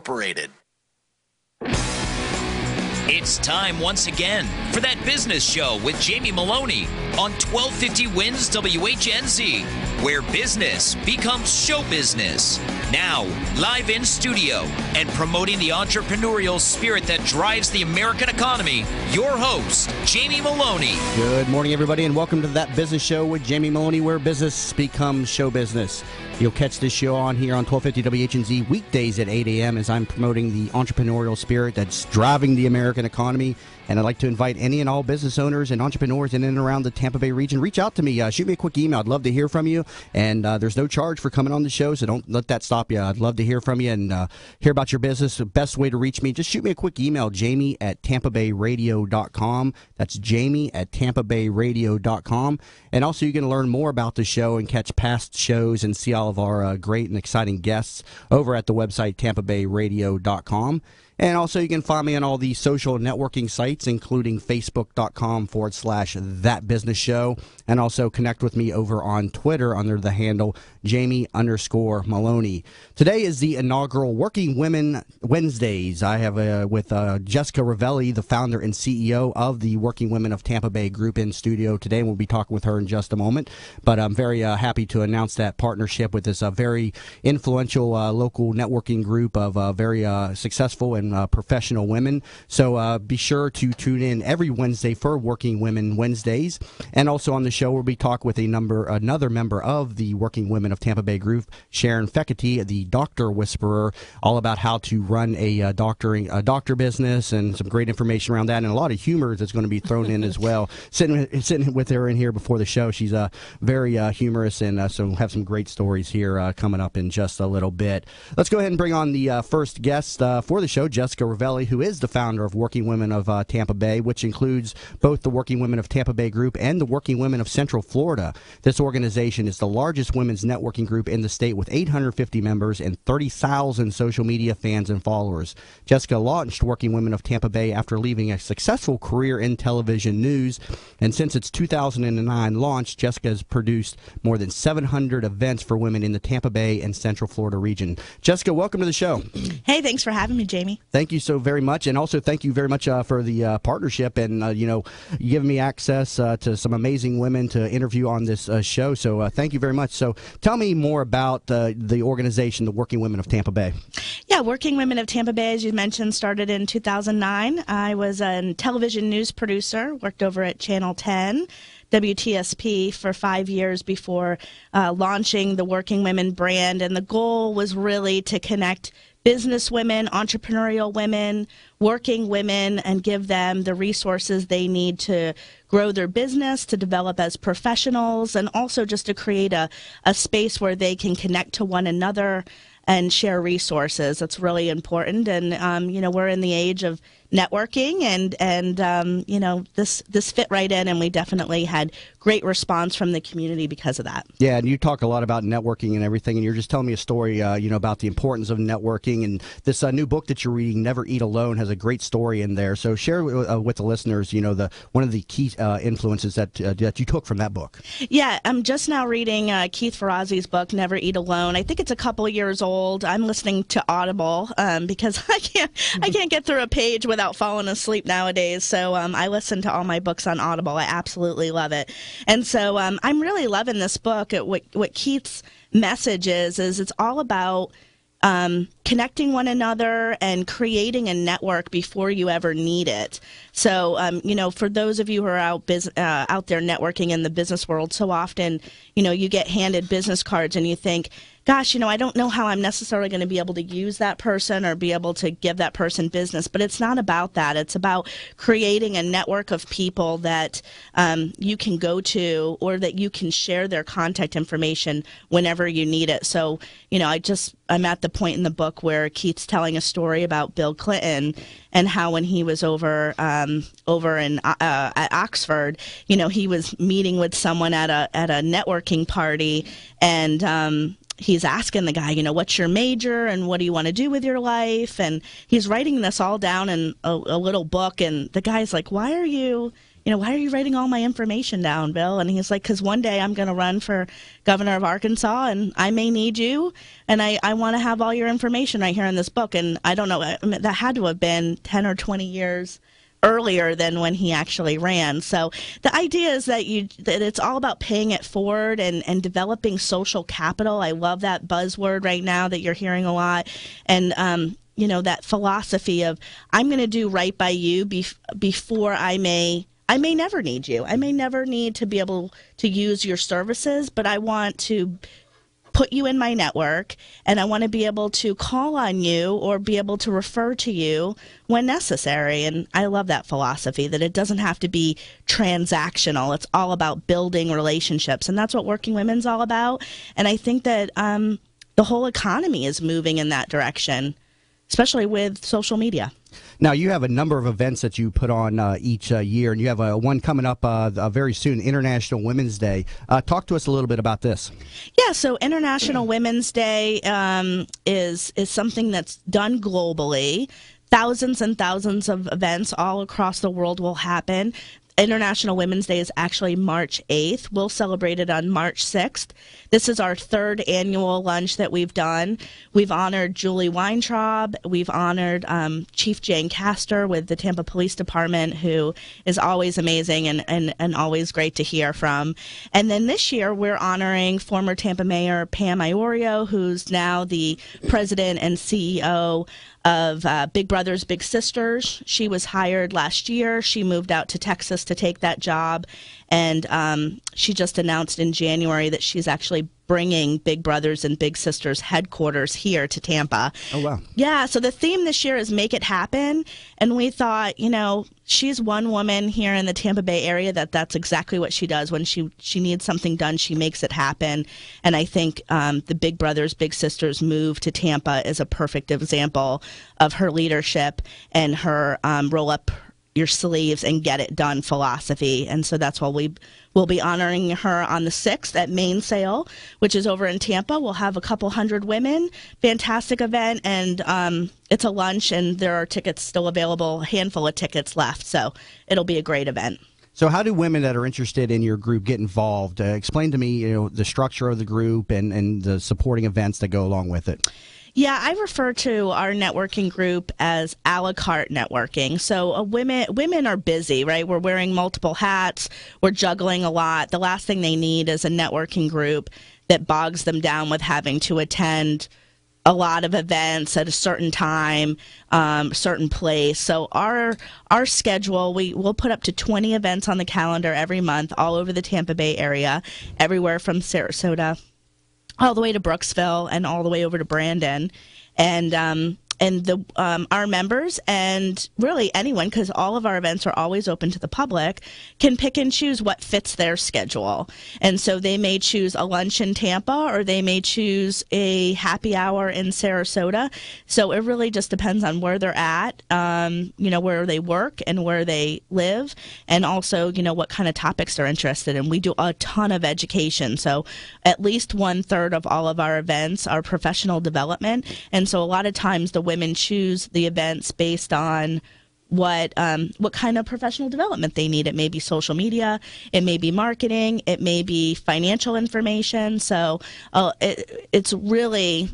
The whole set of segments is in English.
Incorporated. It's time once again for That Business Show with Jamie Meloni on 1250 Wins WHNZ, where business becomes show business. Now, live in studio and promoting the entrepreneurial spirit that drives the American economy, your host, Jamie Meloni. Good morning, everybody, and welcome to That Business Show with Jamie Meloni, where business becomes show business. You'll catch this show on here on 1250 WHNZ weekdays at 8 a.m. as I'm promoting the entrepreneurial spirit that's driving the American economy. And I'd like to invite any and all business owners and entrepreneurs in and around the Tampa Bay region. Reach out to me. Shoot me a quick email. I'd love to hear from you. And there's no charge for coming on the show, so don't let that stop you. I'd love to hear from you and hear about your business. The best way to reach me, just shoot me a quick email, jamie@tampabayradio.com. That's jamie@tampabayradio.com. And also you can learn more about the show and catch past shows and see all of our great and exciting guests over at the website, tampabayradio.com. And also you can find me on all the social networking sites, including facebook.com/thatbusinessshow. And also connect with me over on Twitter under the handle Jamie_Meloni. Today is the inaugural Working Women Wednesdays. I have with Jessica Ravelli, the founder and CEO of the Working Women of Tampa Bay Group, in studio today. We'll be talking with her in just a moment. But I'm very happy to announce that partnership with this very influential local networking group of very successful and professional women. So be sure to tune in every Wednesday for Working Women Wednesdays. And also on the show, we'll be talking with another member of the Working Women of Tampa Bay Group, Sharon Feckety, the Doctor Whisperer, all about how to run a doctor business and some great information around that, and a lot of humor that's going to be thrown in as well. Sitting with her in here before the show, she's very humorous, and so we'll have some great stories here coming up in just a little bit. Let's go ahead and bring on the first guest for the show, Jessica Ravelli, who is the founder of Working Women of Tampa Bay, which includes both the Working Women of Tampa Bay Group and the Working Women of Central Florida. This organization is the largest women's networking group in the state with 850 members and 30,000 social media fans and followers. Jessica launched Working Women of Tampa Bay after leaving a successful career in television news, and since its 2009 launch, Jessica has produced more than 700 events for women in the Tampa Bay and Central Florida region. Jessica, welcome to the show. Hey, thanks for having me, Jamie. Thank you so very much, and also thank you very much for the partnership and giving me access to some amazing women to interview on this show. So thank you very much. So tell me more about the organization, the Working Women of Tampa Bay. Yeah, Working Women of Tampa Bay, as you mentioned, started in 2009. I was a television news producer, worked over at Channel 10. WTSP for 5 years before launching the Working Women brand, and the goal was really to connect business women, entrepreneurial women, working women, and give them the resources they need to grow their business, to develop as professionals, and also just to create a space where they can connect to one another and share resources. That's really important. And, we're in the age of networking, and this fit right in, and we definitely had great response from the community because of that. Yeah, and you talk a lot about networking and everything, and you're just telling me a story, about the importance of networking, and this new book that you're reading, Never Eat Alone, has a great story in there. So share with the listeners, one of the key influences that you took from that book. Yeah, I'm just now reading Keith Ferrazzi's book, Never Eat Alone. I think it's a couple of years old. I'm listening to Audible because I can't get through a page without falling asleep nowadays. So I listen to all my books on Audible. I absolutely love it. And so I'm really loving this book. What Keith's message is it's all about connecting one another and creating a network before you ever need it. So, for those of you who are out there networking in the business world, so often, you get handed business cards and you think, gosh, I don't know how I'm necessarily going to be able to use that person or be able to give that person business. But it's not about that. It's about creating a network of people that you can go to, or that you can share their contact information whenever you need it. So, I'm at the point in the book where Keith's telling a story about Bill Clinton and how when he was over in at Oxford, he was meeting with someone at a networking party, and he's asking the guy, what's your major and what do you want to do with your life? And he's writing this all down in a little book, and the guy's like, why are you why are you writing all my information down, Bill? And he's like, because one day I'm going to run for governor of Arkansas, and I may need you, and I want to have all your information right here in this book. And I don't know, that had to have been 10 or 20 years earlier than when he actually ran. So the idea is that it's all about paying it forward and developing social capital. I love that buzzword right now that you're hearing a lot. And that philosophy of, I'm going to do right by you before I may never need you. I may never need to be able to use your services, but I want to put you in my network, and I want to be able to call on you or be able to refer to you when necessary. And I love that philosophy, that it doesn't have to be transactional. It's all about building relationships, and that's what Working Women's all about. And I think that the whole economy is moving in that direction, especially with social media. Now, you have a number of events that you put on each year, and you have one coming up very soon, International Women's Day. Talk to us a little bit about this. Yeah, so International Women's Day is something that's done globally. Thousands and thousands of events all across the world will happen. International Women's Day is actually March 8th. We'll celebrate it on March 6th. This is our third annual lunch that we've done. We've honored Julie Weintraub. We've honored Chief Jane Castor with the Tampa Police Department, who is always amazing and always great to hear from. And then this year, we're honoring former Tampa Mayor Pam Iorio, who's now the president and CEO of Big Brothers Big Sisters. She was hired last year. She moved out to Texas to take that job, and she just announced in January that she's actually bringing Big Brothers and Big Sisters headquarters here to Tampa. Oh, wow. Yeah, so the theme this year is Make It Happen, and we thought, she's one woman here in the Tampa Bay area that's exactly what she does. When she needs something done, she makes it happen. And I think the Big Brothers Big Sisters move to Tampa is a perfect example of her leadership and her roll up your sleeves and get it done philosophy. And so that's why we'll be honoring her on the 6th at Mainsail, which is over in Tampa. We'll have a couple hundred women. Fantastic event, and it's a lunch, and there are tickets still available, a handful of tickets left, so it'll be a great event. So how do women that are interested in your group get involved? Explain to me, the structure of the group and the supporting events that go along with it. Yeah, I refer to our networking group as a la carte networking. So women are busy, right? We're wearing multiple hats. We're juggling a lot. The last thing they need is a networking group that bogs them down with having to attend a lot of events at a certain time, certain place. So our schedule, we'll put up to 20 events on the calendar every month all over the Tampa Bay area, everywhere from Sarasota all the way to Brooksville and all the way over to Brandon. And our members, and really anyone, because all of our events are always open to the public, can pick and choose what fits their schedule. And so they may choose a lunch in Tampa, or they may choose a happy hour in Sarasota. So it really just depends on where they're at, where they work and where they live, and also, what kind of topics they're interested in. We do a ton of education. So at least 1/3 of all of our events are professional development. And so a lot of times the women choose the events based on what kind of professional development they need. It may be social media, it may be marketing, it may be financial information. So it's really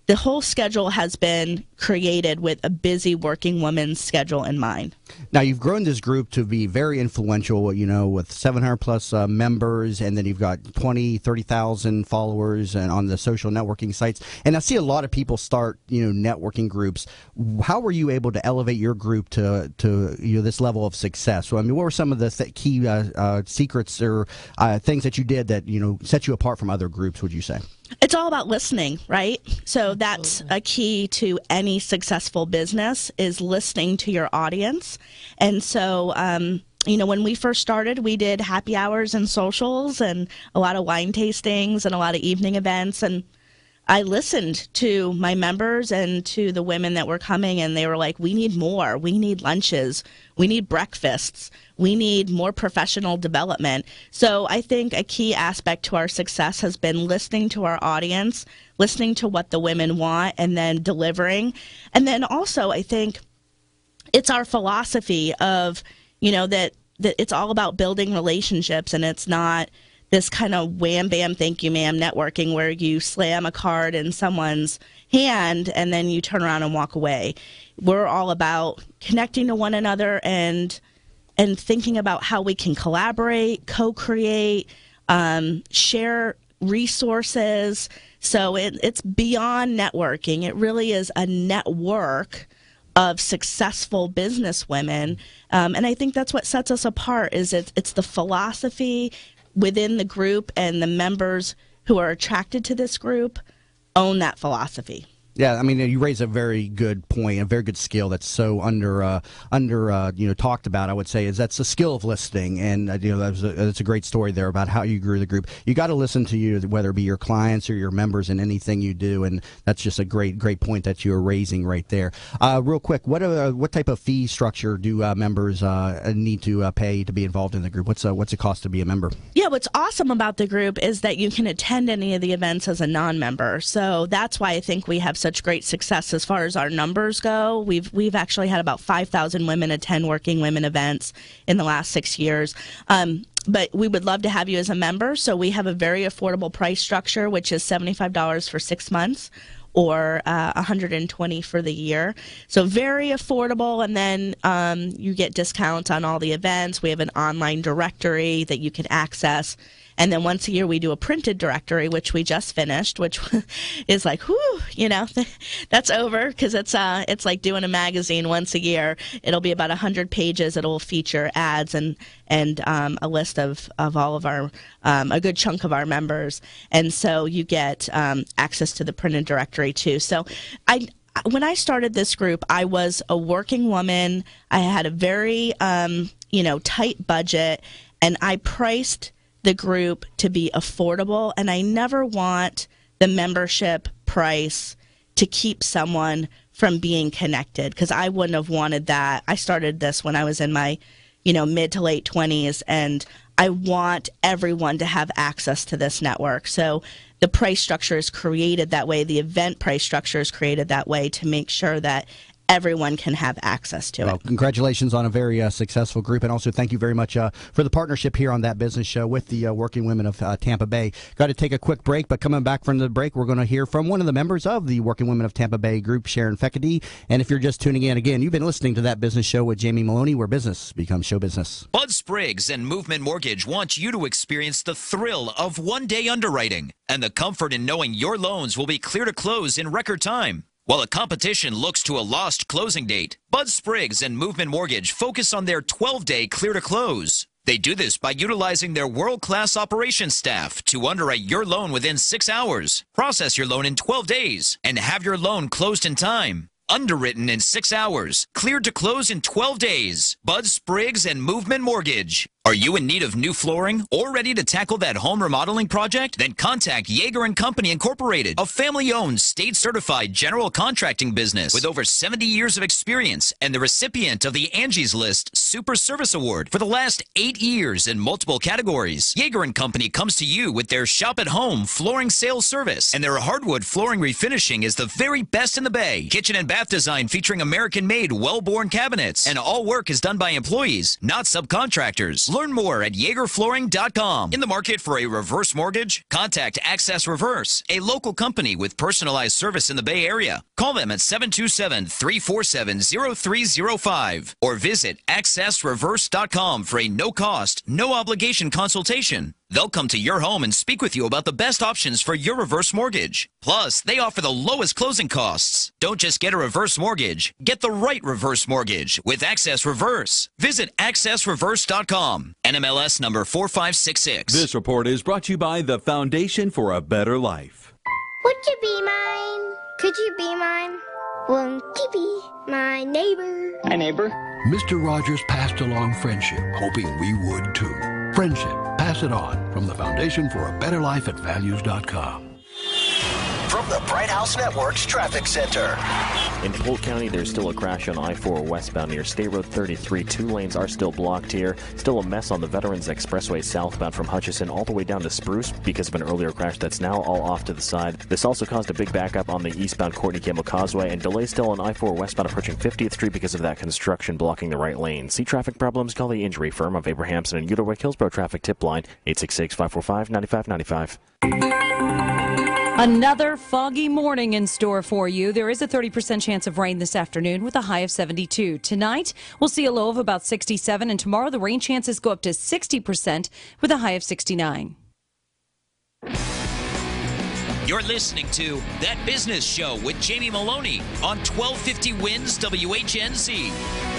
the whole schedule has been created with a busy working woman's schedule in mind. Now, you've grown this group to be very influential, with 700 plus members, and then you've got 20, 30,000 followers and on the social networking sites. And I see a lot of people start, networking groups. How were you able to elevate your group to this level of success? So, what were some of the key secrets or things that you did that, set you apart from other groups, would you say? It's all about listening, right? So that's a key to any successful business, is listening to your audience. And so, when we first started, we did happy hours and socials and a lot of wine tastings and a lot of evening events. And I listened to my members and to the women that were coming, and they were like, we need more. We need lunches. We need breakfasts. We need more professional development. So I think a key aspect to our success has been listening to our audience, listening to what the women want, and then delivering. And then also, I think it's our philosophy of, that it's all about building relationships, and it's not this kind of wham bam thank you ma'am networking where you slam a card in someone's hand and then you turn around and walk away. We're all about connecting to one another and thinking about how we can collaborate, co-create, share resources. So it's beyond networking. It really is a network of successful business women. And I think that's what sets us apart is it's the philosophy within the group, and the members who are attracted to this group own that philosophy. Yeah, I mean, you raise a very good point, a very good skill that's so under talked about. I would say is that's the skill of listening, and that's a great story there about how you grew the group. You got to listen to you, whether it be your clients or your members, in anything you do, and that's just a great point that you are raising right there. Real quick, what type of fee structure do members need to pay to be involved in the group? What's the cost to be a member? Yeah, what's awesome about the group is that you can attend any of the events as a non-member. So that's why I think we have such great success as far as our numbers go. We've actually had about 5,000 women attend Working Women events in the last 6 years. But we would love to have you as a member. So we have a very affordable price structure, which is $75 for 6 months or $120 for the year. So very affordable. And then you get discounts on all the events. We have an online directory that you can access. And then once a year we do a printed directory, which we just finished, which is like, whew, that's over because it's like doing a magazine once a year. It'll be about 100 pages. It'll feature ads and a list of all of our, a good chunk of our members. And so you get access to the printed directory too. So when I started this group, I was a working woman. I had a very, tight budget, and I priced the group to be affordable, and I never want the membership price to keep someone from being connected, because I wouldn't have wanted that. I started this when I was in my mid to late 20s, and I want everyone to have access to this network. So the price structure is created that way. The event price structure is created that way to make sure that everyone can have access to it. Congratulations on a very successful group, and also thank you very much for the partnership here on That Business Show with the Working Women of Tampa Bay. Got to take a quick break, but coming back from the break, we're going to hear from one of the members of the Working Women of Tampa Bay group, Sharon Fekete. And if you're just tuning in, again, you've been listening to That Business Show with Jamie Meloni, where business becomes show business. Bud Spriggs and Movement Mortgage wants you to experience the thrill of one-day underwriting and the comfort in knowing your loans will be clear to close in record time. While the competition looks to a lost closing date, Bud Spriggs and Movement Mortgage focus on their 12-day clear to close. They do this by utilizing their world-class operations staff to underwrite your loan within 6 hours, process your loan in 12 days, and have your loan closed in time. Underwritten in 6 hours, cleared to close in 12 days. Bud Spriggs and Movement Mortgage. Are you in need of new flooring or ready to tackle that home remodeling project? Then contact Yeager & Company Incorporated, a family-owned, state-certified general contracting business with over 70 years of experience and the recipient of the Angie's List Super Service Award for the last 8 years in multiple categories. Yeager & Company comes to you with their shop-at-home flooring sales service, and their hardwood flooring refinishing is the very best in the Bay. Kitchen and bath design featuring American-made, well-born cabinets, and all work is done by employees, not subcontractors. Learn more at YeagerFlooring.com. In the market for a reverse mortgage? Contact Access Reverse, a local company with personalized service in the Bay Area. Call them at 727-347-0305 or visit AccessReverse.com for a no-cost, no-obligation consultation. They'll come to your home and speak with you about the best options for your reverse mortgage. Plus, they offer the lowest closing costs. Don't just get a reverse mortgage. Get the right reverse mortgage with Access Reverse. Visit AccessReverse.com. NMLS number 4566. This report is brought to you by the Foundation for a Better Life. Would you be mine? Could you be mine? Won't you be my neighbor? Hi, neighbor. Mr. Rogers passed along friendship, hoping we would too. Friendship. Pass it on from the Foundation for a Better Life at Values.com. from the Bright House Network's Traffic Center. In Polk County, there's still a crash on I-4 westbound near State Road 33. 2 lanes are still blocked here. Still a mess on the Veterans Expressway southbound from Hutchison all the way down to Spruce because of an earlier crash that's now all off to the side. This also caused a big backup on the eastbound Courtney Campbell Causeway, and delays still on I-4 westbound approaching 50th Street because of that construction blocking the right lane. See traffic problems? Call the injury firm of Abrahamson and Uterwick Hillsborough Traffic Tip Line, 866-545-9595. Another foggy morning in store for you. There is a 30% chance of rain this afternoon with a high of 72. Tonight, we'll see a low of about 67, and tomorrow the rain chances go up to 60% with a high of 69. You're listening to That Business Show with Jamie Meloni on 1250 Wins WHNZ.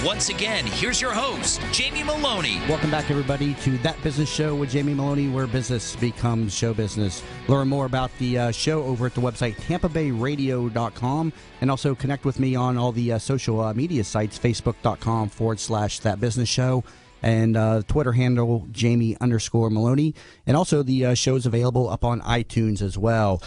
Once again, here's your host, Jamie Meloni. Welcome back, everybody, to That Business Show with Jamie Meloni, where business becomes show business. Learn more about the show over at the website tampabayradio.com, and also connect with me on all the social media sites, facebook.com/That Business Show. And Twitter handle Jamie_Meloni. And also the show's available up on iTunes as well.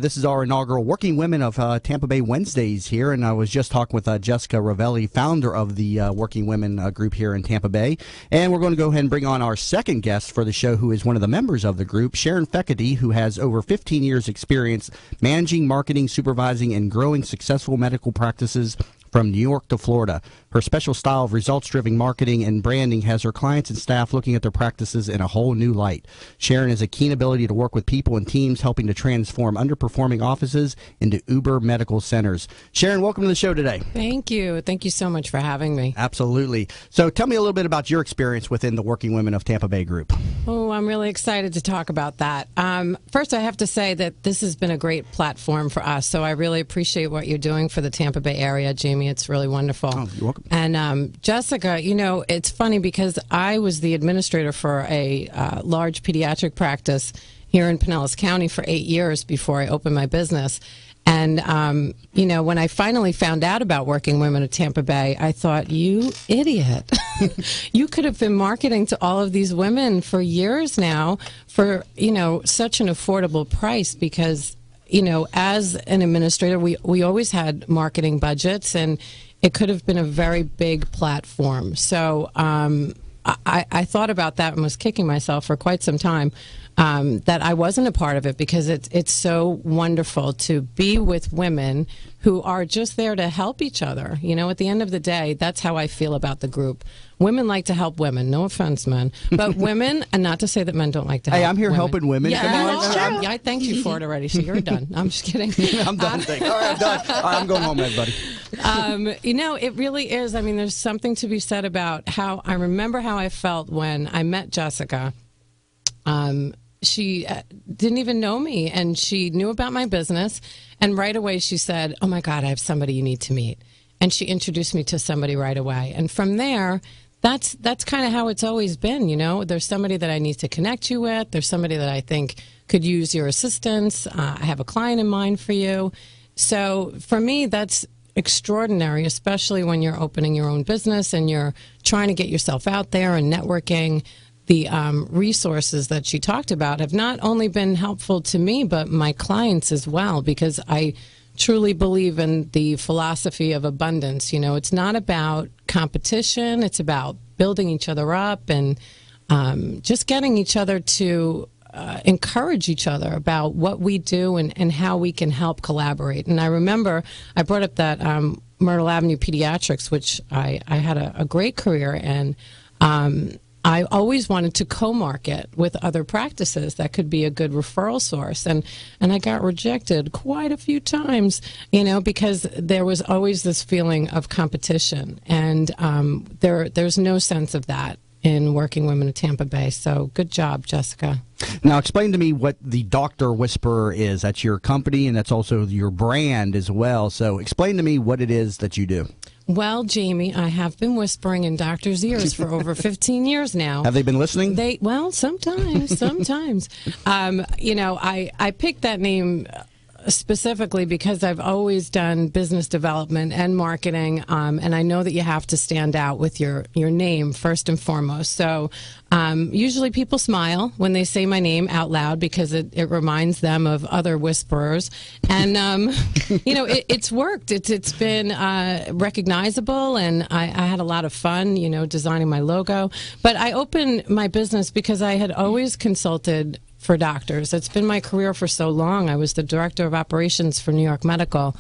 This is our inaugural Working Women of Tampa Bay Wednesdays here. And I was just talking with Jessica Ravelli, founder of the Working Women group here in Tampa Bay. And we're going to go ahead and bring on our second guest for the show, who is one of the members of the group, Sharon Fekete, who has over 15 years experience managing, marketing, supervising, and growing successful medical practices from New York to Florida. Her special style of results-driven marketing and branding has her clients and staff looking at their practices in a whole new light. Sharon has a keen ability to work with people and teams, helping to transform underperforming offices into Uber medical centers. Sharon, welcome to the show today. Thank you. Thank you so much for having me. Absolutely. So tell me a little bit about your experience within the Working Women of Tampa Bay group. Oh, I'm really excited to talk about that. First, I have to say that this has been a great platform for us, so I really appreciate what you're doing for the Tampa Bay area, Jamie. It's really wonderful. Oh, you're welcome. And Jessica, you know, it's funny because I was the administrator for a large pediatric practice here in Pinellas County for 8 years before I opened my business. And, you know, when I finally found out about Working Women of Tampa Bay, I thought, you idiot. You could have been marketing to all of these women for years now for, you know, such an affordable price because, you know, as an administrator, we always had marketing budgets, and it could have been a very big platform. So I thought about that and was kicking myself for quite some time that I wasn't a part of it, because it's so wonderful to be with women who are just there to help each other. You know, at the end of the day, that's how I feel about the group. Women like to help women. No offense, men. But women, and not to say that men don't like to help Hey, I'm here women. helping women. Yeah, Come on. I thanked you for it already, so you're done. I'm just kidding. I'm done. All right, I'm done. All right, I'm going home, everybody. You know, it really is. I mean, there's something to be said about how I remember how I felt when I met Jessica. She didn't even know me, and she knew about my business, and right away she said, oh my God, I have somebody you need to meet. And she introduced me to somebody right away. And from there, that's kind of how it's always been, you know. There's somebody that I need to connect you with. There's somebody that I think could use your assistance. I have a client in mind for you. So for me, that's extraordinary, especially when you're opening your own business and you're trying to get yourself out there and networking. The resources that she talked about have not only been helpful to me, but my clients as well, because I truly believe in the philosophy of abundance. You know, it's not about competition. It's about building each other up and just getting each other to encourage each other about what we do and how we can help collaborate. And I remember I brought up that Myrtle Avenue Pediatrics, which I had a great career in. I always wanted to co-market with other practices that could be a good referral source. And I got rejected quite a few times, you know, because there was always this feeling of competition. And there's no sense of that in Working Women of Tampa Bay. So good job, Jessica. Now, explain to me what the Doctor Whisperer is. That's your company, and that's also your brand as well. So explain to me what it is that you do. Well, Jamie, I have been whispering in doctors' ears for over 15 years now. Have they been listening? Well, sometimes. You know, I picked that name specifically because I've always done business development and marketing, and I know that you have to stand out with your name first and foremost. So usually people smile when they say my name out loud because it reminds them of other whisperers. And, it's worked. It's been recognizable, and I had a lot of fun, designing my logo. But I opened my business because I had always consulted for doctors. It's been my career for so long. I was the director of operations for New York Medical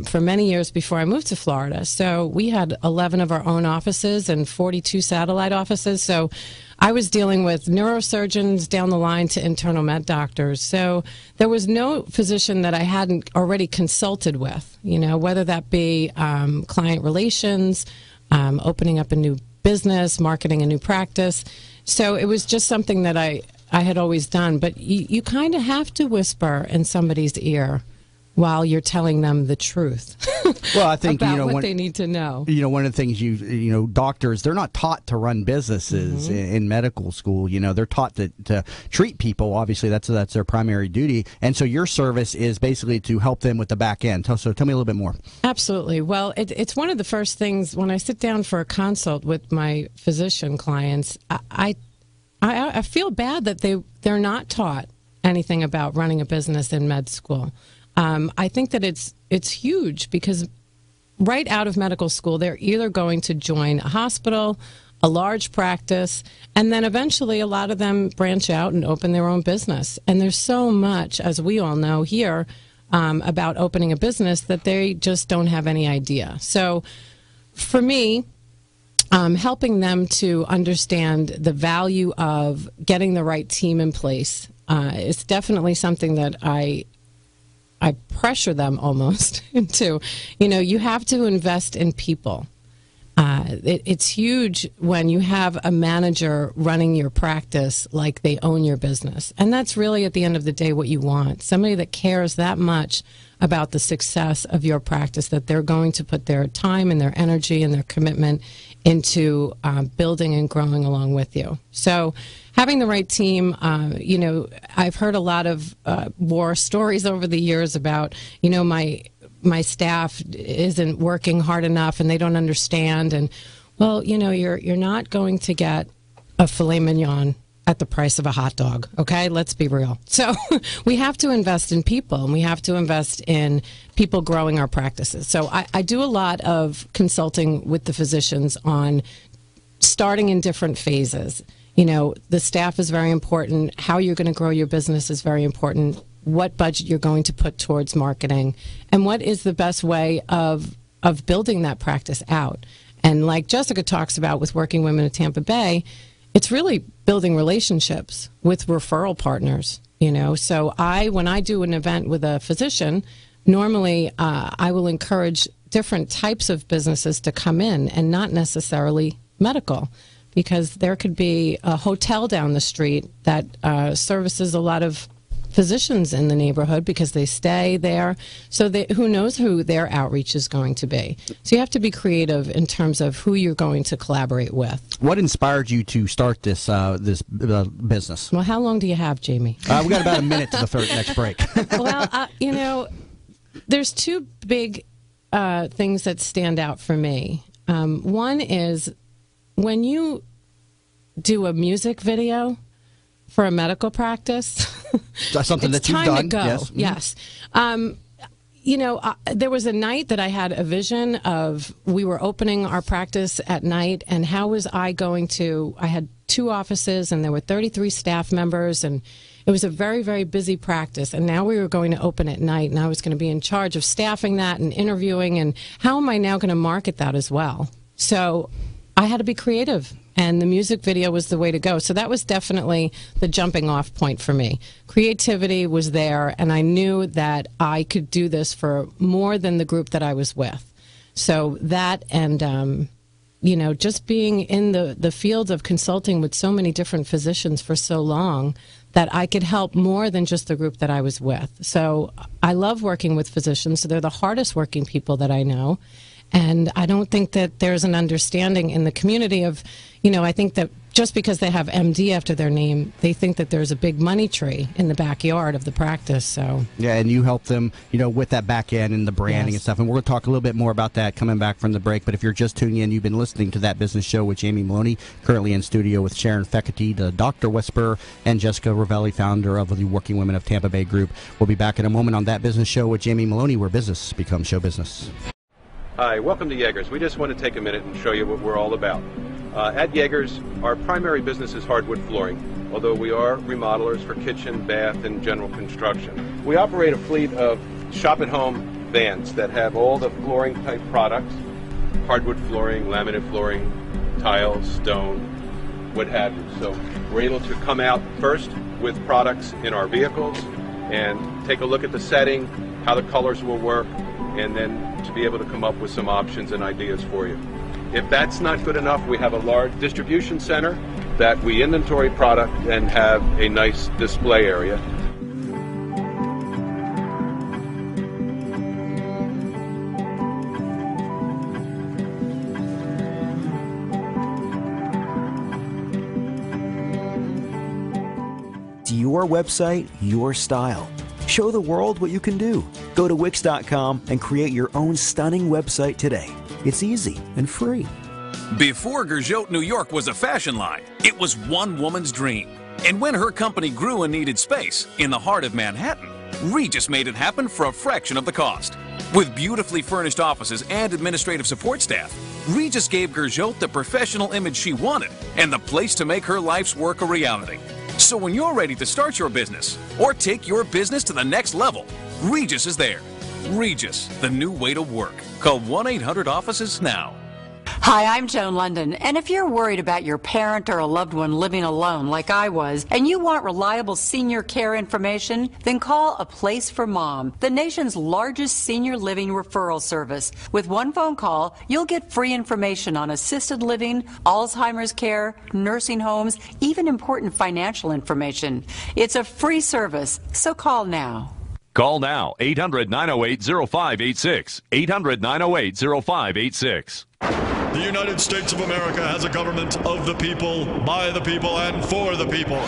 for many years before I moved to Florida. So we had 11 of our own offices and 42 satellite offices. So I was dealing with neurosurgeons down the line to internal med doctors. So there was no physician that I hadn't already consulted with, whether that be client relations, opening up a new business, marketing a new practice. So it was just something that I had always done. But you kind of have to whisper in somebody's ear while you're telling them the truth. Well, I think about what they need to know. One of the things doctors, they're not taught to run businesses in medical school. They're taught to treat people. Obviously, that's their primary duty. And so your service is basically to help them with the back end. So tell me a little bit more. Absolutely. Well, it's one of the first things when I sit down for a consult with my physician clients. I feel bad that they're not taught anything about running a business in med school. I think that it's huge because right out of medical school, they're either going to join a hospital, a large practice, and then eventually a lot of them branch out and open their own business. And there's so much, as we all know here, about opening a business that they just don't have any idea. So for me, helping them to understand the value of getting the right team in place is definitely something that I pressure them almost into. You have to invest in people. It's huge when you have a manager running your practice like they own your business. And that's really, at the end of the day, what you want. Somebody that cares that much about the success of your practice, that they're going to put their time and their energy and their commitment into building and growing along with you. So having the right team, I've heard a lot of war stories over the years about, my staff isn't working hard enough and they don't understand. And, well, you're not going to get a filet mignon at the price of a hot dog. Okay, let's be real. So we have to invest in people, and we have to invest in people growing our practices. So I do a lot of consulting with the physicians on starting in different phases. The staff is very important. How you're going to grow your business is very important. What budget you're going to put towards marketing, and what is the best way of building that practice out. And like Jessica talks about with Working Women of Tampa Bay, it's really building relationships with referral partners, So when I do an event with a physician, normally I will encourage different types of businesses to come in and not necessarily medical, because there could be a hotel down the street that services a lot of physicians in the neighborhood because they stay there. So who knows who their outreach is going to be. So you have to be creative in terms of who you're going to collaborate with. What inspired you to start this business? Well, how long do you have, Jamie? We got about a minute to the next break. Well, there's two big things that stand out for me. One is when you do a music video for a medical practice, that's something that you've done. To go. Yes. There was a night that I had a vision of, we were opening our practice at night, and how was I going to, I had 2 offices and there were 33 staff members, and it was a very, very busy practice. And now we were going to open at night, and I was going to be in charge of staffing that and interviewing, and how am I now going to market that as well? So I had to be creative, and the music video was the way to go. So that was definitely the jumping off point for me. Creativity was there, and I knew that I could do this for more than the group that I was with. So that, and just being in the field of consulting with so many different physicians for so long, that I could help more than just the group that I was with. So I love working with physicians. So they're the hardest working people that I know. And I don't think that there's an understanding in the community of, I think that just because they have MD after their name, they think that there's a big money tree in the backyard of the practice. So yeah, and you help them, with that back end and the branding and stuff. And we're going to talk a little bit more about that coming back from the break. But if you're just tuning in, you've been listening to That Business Show with Jamie Meloni, currently in studio with Sharon Feckerty, the Dr. Whisperer, and Jessica Ravelli, founder of the Working Women of Tampa Bay Group. We'll be back in a moment on That Business Show with Jamie Meloni, where business becomes show business. Hi, welcome to Yeager's. We just want to take a minute and show you what we're all about. At Yeager's, our primary business is hardwood flooring, although we are remodelers for kitchen, bath, and general construction. We operate a fleet of shop-at-home vans that have all the flooring-type products, hardwood flooring, laminate flooring, tiles, stone, what have you. So we're able to come out first with products in our vehicles and take a look at the setting, how the colors will work, and then to be able to come up with some options and ideas for you. If that's not good enough, we have a large distribution center that we inventory product and have a nice display area. Your website, your style. Show the world what you can do. Go to Wix.com and create your own stunning website today. It's easy and free. Before Gerjote New York was a fashion line, it was one woman's dream. And when her company grew and needed space in the heart of Manhattan, Regis made it happen for a fraction of the cost. With beautifully furnished offices and administrative support staff, Regis gave Gerjote the professional image she wanted and the place to make her life's work a reality. So when you're ready to start your business or take your business to the next level, Regis is there. Regis, the new way to work. Call 1-800-OFFICES now. Hi, I'm Joan London, and if you're worried about your parent or a loved one living alone like I was, and you want reliable senior care information, then call A Place for Mom, the nation's largest senior living referral service. With one phone call, you'll get free information on assisted living, Alzheimer's care, nursing homes, even important financial information. It's a free service, so call now. Call now, 800-908-0586, 800-908-0586. The United States of America has a government of the people, by the people, and for the people.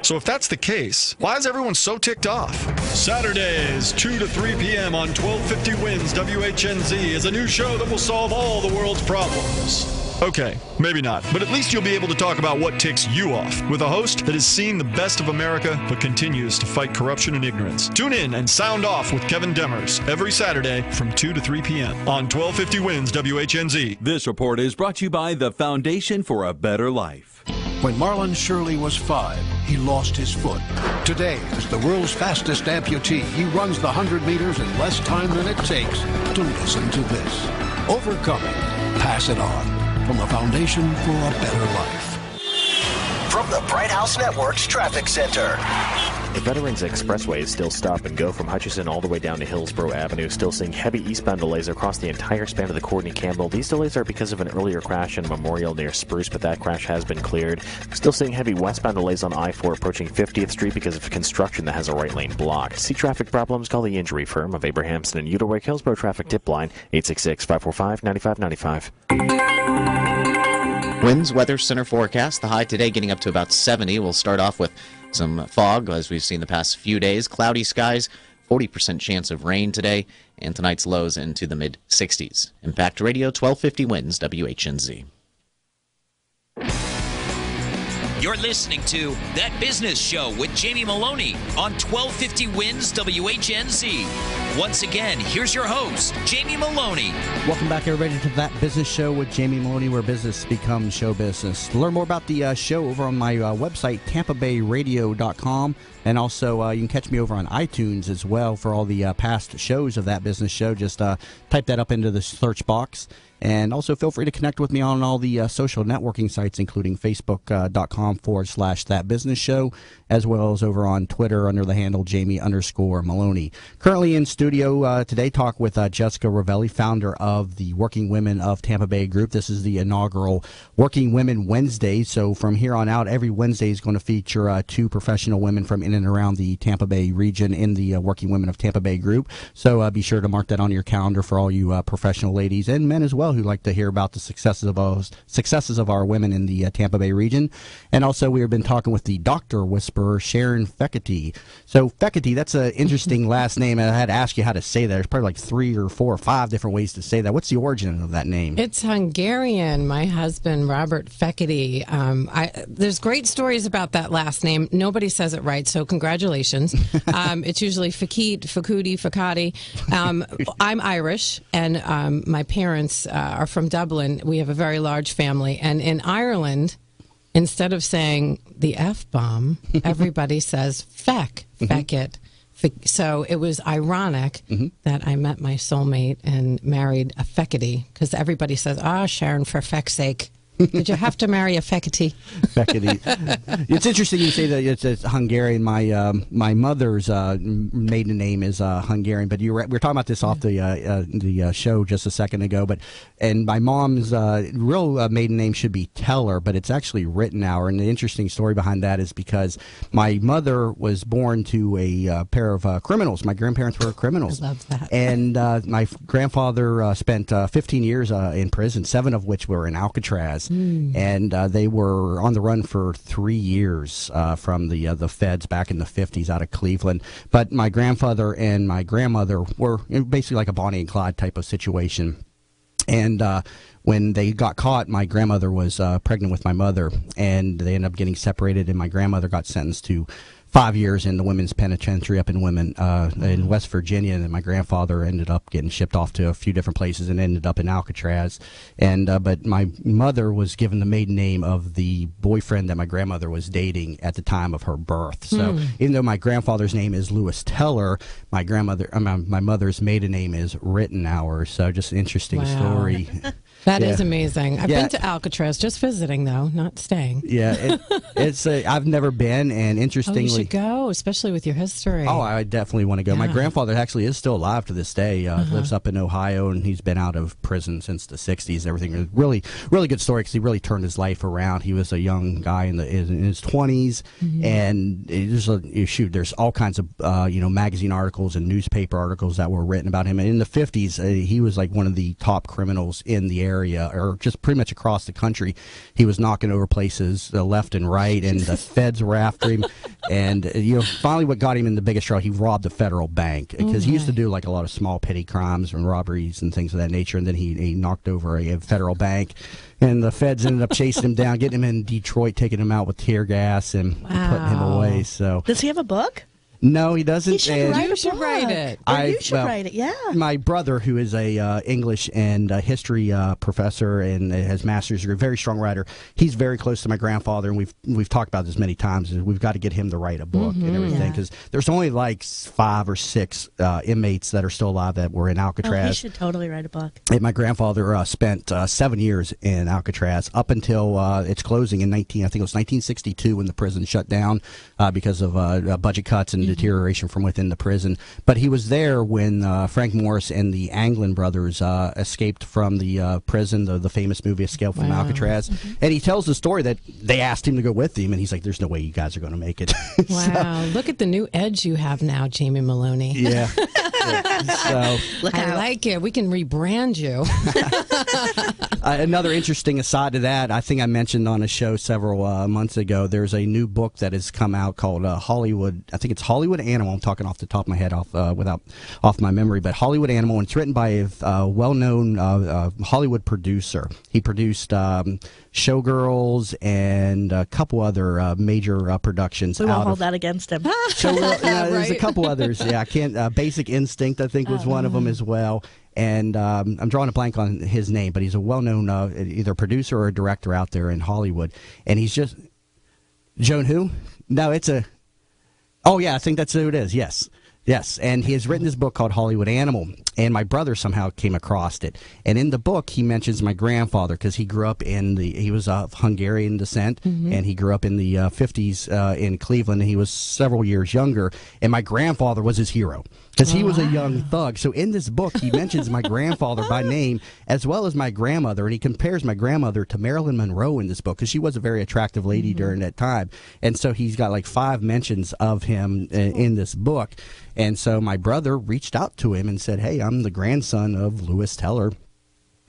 So if that's the case, why is everyone so ticked off? Saturdays, 2 to 3 p.m. on 1250 Wins WHNZ is a new show that will solve all the world's problems. Okay, maybe not, but at least you'll be able to talk about what ticks you off with a host that has seen the best of America but continues to fight corruption and ignorance. Tune in and sound off with Kevin Demers every Saturday from 2 to 3 p.m. on 1250 Wins WHNZ. This report is brought to you by the Foundation for a Better Life. When Marlon Shirley was 5, he lost his foot. Today, as the world's fastest amputee, he runs the 100 meters in less time than it takes to listen to this. Overcoming. Pass it on. From the Foundation for a Better Life. From the Bright House Network's Traffic Center. The Veterans Expressway is still stop and go from Hutchison all the way down to Hillsborough Avenue. Still seeing heavy eastbound delays across the entire span of the Courtney Campbell. These delays are because of an earlier crash in Memorial near Spruce, but that crash has been cleared. Still seeing heavy westbound delays on I-4 approaching 50th Street because of construction that has a right lane blocked. See traffic problems? Call the injury firm of Abrahamson and Uterwick Hillsborough Traffic Tip Line 866-545-9595. Winds Weather Center forecast. The high today getting up to about 70. We'll start off with some fog, as we've seen the past few days. Cloudy skies, 40% chance of rain today, and tonight's lows into the mid-60s. Impact Radio, 1250 Winds, WHNZ. You're listening to That Business Show with Jamie Meloni on 1250 Wins WHNZ. Once again, here's your host, Jamie Meloni. Welcome back, everybody, to That Business Show with Jamie Meloni, where business becomes show business. To learn more about the show over on my website, tampabayradio.com. And also, you can catch me over on iTunes as well for all the past shows of That Business Show. Just type that up into the search box. And also feel free to connect with me on all the social networking sites, including Facebook.com/That Business Show, as well as over on Twitter under the handle Jamie_Meloni. Currently in studio today, talk with Jessica Ravelli, founder of the Working Women of Tampa Bay Group. This is the inaugural Working Women Wednesday. So from here on out, every Wednesday is going to feature two professional women from in and around the Tampa Bay region in the Working Women of Tampa Bay Group. So be sure to mark that on your calendar for all you professional ladies and men as well. well who like to hear about the successes of our women in the Tampa Bay region. And also we have been talking with the doctor whisperer, Sharon Fekete. So Fekete, that's an interesting last name. I had to ask you how to say that. There's probably like 3 or 4 or 5 different ways to say that. What's the origin of that name? It's Hungarian. My husband, Robert Fekete. There's great stories about that last name. Nobody says it right, so congratulations. It's usually Fekete, Fekudi, Fakati. I'm Irish, and my parents are from Dublin. We have a very large family. And in Ireland, instead of saying the F-bomb, everybody says feck, feckit. So it was ironic that I met my soulmate and married a Fekete, because everybody says, Sharon, for feck's sake. Did you have to marry a Fekete? Fekete. It's interesting you say that it's Hungarian. My mother's maiden name is Hungarian, but we were talking about this off the show just a second ago. And my mom's real maiden name should be Teller, but it's actually Rittenauer. And the interesting story behind that is because my mother was born to a pair of criminals. My grandparents were criminals. I love that. And my grandfather spent 15 years in prison, 7 of which were in Alcatraz. And they were on the run for 3 years from the feds back in the 50s out of Cleveland. But my grandfather and my grandmother were basically like a Bonnie and Clyde type of situation. And when they got caught, my grandmother was pregnant with my mother, and they ended up getting separated, and my grandmother got sentenced to 5 years in the women's penitentiary up in West Virginia, and my grandfather ended up getting shipped off to a few different places and ended up in Alcatraz. And but my mother was given the maiden name of the boyfriend that my grandmother was dating at the time of her birth. So even though my grandfather's name is Lewis Teller, my mother's maiden name is Rittenauer. So just an interesting story. That is amazing. I've been to Alcatraz, just visiting though, not staying. Yeah, it's I've never been, and interestingly, you should go, especially with your history. Oh, I definitely want to go. Yeah. My grandfather actually is still alive to this day. Lives up in Ohio, and he's been out of prison since the 60s. Everything really, really good story because he really turned his life around. He was a young guy in his 20s, and there's all kinds of magazine articles and newspaper articles that were written about him. And in the 50s, he was like one of the top criminals in the area, or just pretty much across the country. He was knocking over places left and right, and the feds were after him. And finally, what got him in the biggest trouble, he robbed a federal bank, because he used to do like a lot of small petty crimes and robberies and things of that nature. And then he knocked over a federal bank, and the feds ended up chasing him down, getting him in Detroit, taking him out with tear gas and putting him away. So does he have a book? No, he doesn't. He should write a book. You should write it. You should write it, yeah. My brother, who is a English and history professor and has master's degree, very strong writer, he's very close to my grandfather, and we've talked about this many times. We've got to get him to write a book and everything, because there's only like 5 or 6 inmates that are still alive that were in Alcatraz. Oh, he should totally write a book. And my grandfather spent 7 years in Alcatraz up until its closing in 1962 when the prison shut down because of budget cuts and deterioration from within the prison. But he was there when Frank Morris and the Anglin brothers escaped from the prison, the famous movie Escape from Alcatraz. And he tells the story that they asked him to go with him, and he's like, there's no way you guys are going to make it. Wow. Look at the new edge you have now, Jamie Meloni. Yeah. So I like it. We can rebrand you. Another interesting aside to that, I think I mentioned on a show several months ago, there's a new book that has come out called Hollywood. I think it's Hollywood Animal. I'm talking off the top of my head, off my memory, but Hollywood Animal, and it's written by a well-known Hollywood producer. He produced Showgirls and a couple other major productions. We won't hold that against him. There's a couple others. Yeah, I can't. Basic Instinct, I think, was one of them as well. And I'm drawing a blank on his name, but he's a well-known either producer or a director out there in Hollywood. And he's just Joan who? No, it's a. Oh yeah, I think that's who it is. Yes. Yes, and he has written this book called Hollywood Animal, and my brother somehow came across it. And in the book, he mentions my grandfather, because he grew up he was of Hungarian descent, and he grew up in the 50s in Cleveland, and he was several years younger, and my grandfather was his hero, because he was a young thug. So in this book, he mentions my grandfather by name, as well as my grandmother, and he compares my grandmother to Marilyn Monroe in this book, because she was a very attractive lady during that time. And so he's got like 5 mentions of him in this book. And so my brother reached out to him and said, hey, I'm the grandson of Lewis Teller.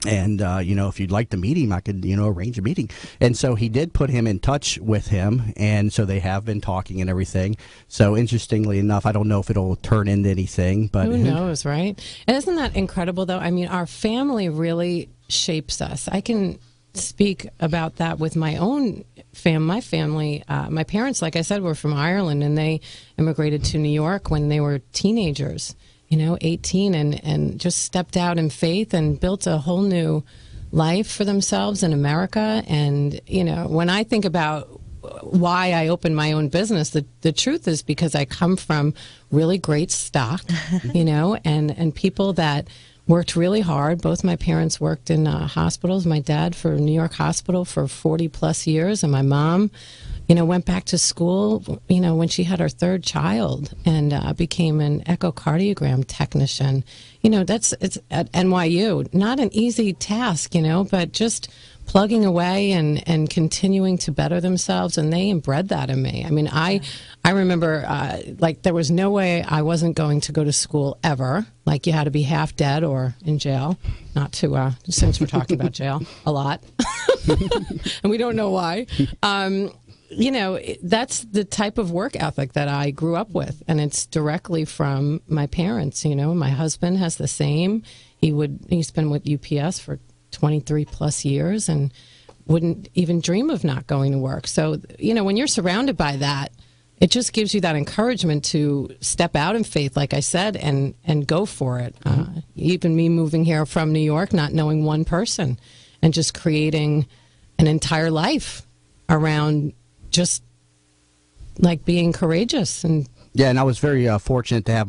And, if you'd like to meet him, I could, arrange a meeting. And so he did put him in touch with him. And so they have been talking and everything. So interestingly enough, I don't know if it'll turn into anything, but who knows, right? And isn't that incredible, though? I mean, our family really shapes us. I can speak about that with my own my family. My parents, like I said, were from Ireland, and they immigrated to New York when they were teenagers. 18, and just stepped out in faith and built a whole new life for themselves in America. And, when I think about why I opened my own business, the truth is because I come from really great stock, and people that worked really hard. Both my parents worked in hospitals. My dad for New York Hospital for 40 plus years, and my mom went back to school, when she had her third child, and became an echocardiogram technician. It's at NYU. Not an easy task, but just plugging away and continuing to better themselves, and they inbred that in me. I mean, I remember, there was no way I wasn't going to go to school ever. Like, you had to be half dead or in jail. Not to, since we're talking about jail a lot. And we don't know why. That's the type of work ethic that I grew up with, and it's directly from my parents. My husband has the same. He's been with UPS for 23 plus years and wouldn't even dream of not going to work. So, when you're surrounded by that, it just gives you that encouragement to step out in faith, like I said, and go for it. Even me moving here from New York, not knowing one person, and just creating an entire life around just like being courageous. And I was very fortunate to have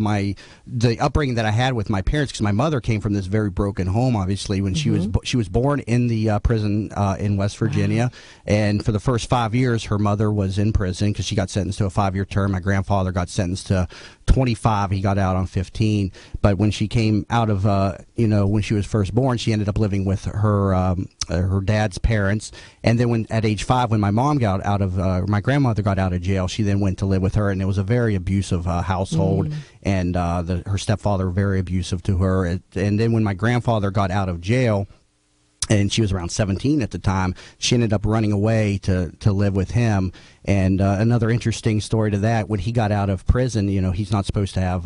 the upbringing that I had with my parents, because my mother came from this very broken home. Obviously, when she was born in the prison in West Virginia, and for the first 5 years, her mother was in prison because she got sentenced to a 5-year term. My grandfather got sentenced to 25. He got out on 15. But when she came out of, when she was first born, she ended up living with her dad's parents. And then at age 5, when my mom got out of, my grandmother got out of jail, she then went to live with her, and it was a very abusive household. And her stepfather very abusive to her. And then when my grandfather got out of jail, and she was around 17 at the time, she ended up running away to live with him. And another interesting story to that, when he got out of prison, he's not supposed to have,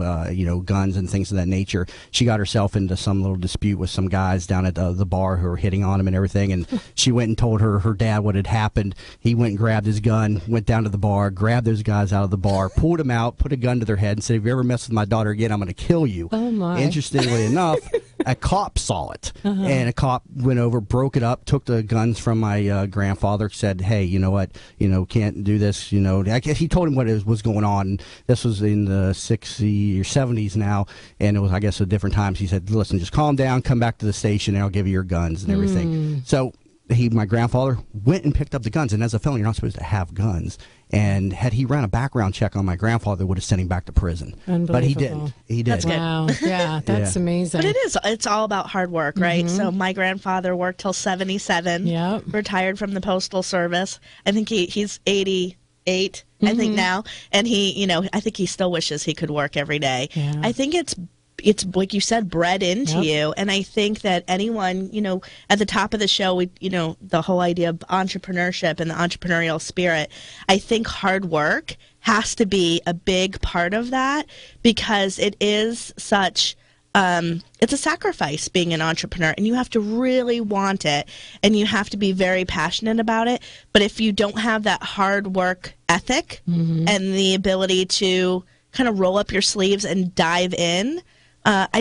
guns and things of that nature. She got herself into some little dispute with some guys down at the bar who were hitting on him and everything. And she went and told her dad what had happened. He went and grabbed his gun, went down to the bar, grabbed those guys out of the bar, pulled them out, put a gun to their head, and said, "If you ever mess with my daughter again, I'm going to kill you." Oh, my. Interestingly enough, a cop saw it. And a cop went over, broke it up, took the guns from my grandfather, said, "Hey, you know what? Can't do this." I guess he told him what was going on. This was in the 60s or 70s now, and it was, I guess, at different times. He said, "Listen, just calm down, come back to the station, and I'll give you your guns and everything." So my grandfather went and picked up the guns, and as a felon, you're not supposed to have guns. And had he run a background check on my grandfather, would have sent him back to prison. But he didn't. He did. That's good. Wow. Yeah, that's amazing. But it's all about hard work, right? So my grandfather worked till 77. Yep. Retired from the Postal Service. I think he's 88. I think now, and I think he still wishes he could work every day. Yeah. I think it's like you said, bred into you. And I think that anyone, at the top of the show, the whole idea of entrepreneurship and the entrepreneurial spirit, I think hard work has to be a big part of that, because it is such, it's a sacrifice being an entrepreneur, and you have to really want it, and you have to be very passionate about it. But if you don't have that hard work ethic and the ability to kind of roll up your sleeves and dive in, I